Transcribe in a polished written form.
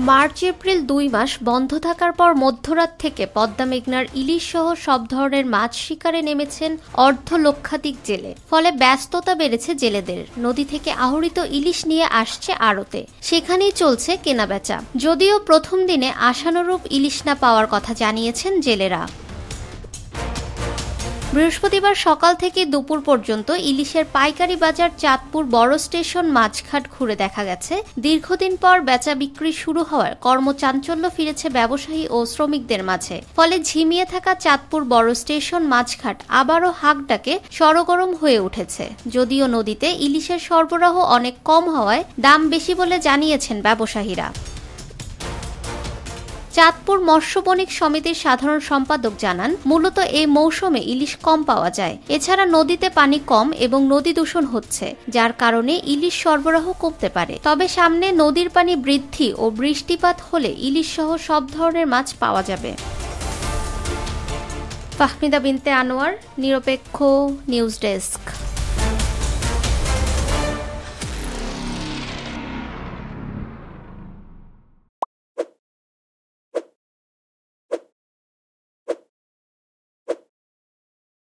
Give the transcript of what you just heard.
March April ২ মাস বন্ধ থাকার পর মধ্যরাত থেকে পদ্মা মেঘনার ইলিশ সহ সব ধরনের মাছ শিকারে নেমেছেন অর্ধলক্ষাধিক জেলে। ফলে ব্যস্ততা বেড়েছে জেলেদের। নদী থেকে আহরিত ইলিশ নিয়ে আসছে আড়তে, সেখানেই চলছে কেনাবেচা। যদিও প্রথম দিনে আশানুরূপ ইলিশ না পাওয়ার কথা জানিয়েছেন জেলেরা। বৃহস্পতিবার সকাল থেকে দুপুর পর্যন্ত ইলিশের পাইকারি বাজার চাঁদপুর বড় স্টেশন মাছঘাট ঘুরে দেখা গেছে, দীর্ঘদিন পর বেচা বিক্রি শুরু হওয়ার কর্মচাঞ্চল্য ফিরেছে ব্যবসায়ী ও শ্রমিকদের মাঝে। ফলে ঝিমিয়ে থাকা চাঁদপুর বড় স্টেশন মাছঘাট আবারও হাঁকডাকে সরগরম হয়ে উঠেছে। যদিও নদীতে ইলিশের সরবরাহ অনেক কম হওয়ায় দাম বেশি বলে জানিয়েছেন ব্যবসায়ীরা। চাঁদপুর মৎস্য বণিক সমিতির সাধারণ সম্পাদক জানান, মূলত এই মৌসুমে ইলিশ কম পাওয়া যায়। এছাড়া নদীতে পানি কম এবং নদী দূষণ হচ্ছে, যার কারণে ইলিশ সরবরাহ কমতে পারে। তবে সামনে নদীর পানি বৃদ্ধি ও বৃষ্টিপাত হলে ইলিশ সহ সব ধরনের মাছ পাওয়া যাবে। ফাহমিদা বিনতে আনোয়ার, নিরপেক্ষ নিউজ ডেস্ক।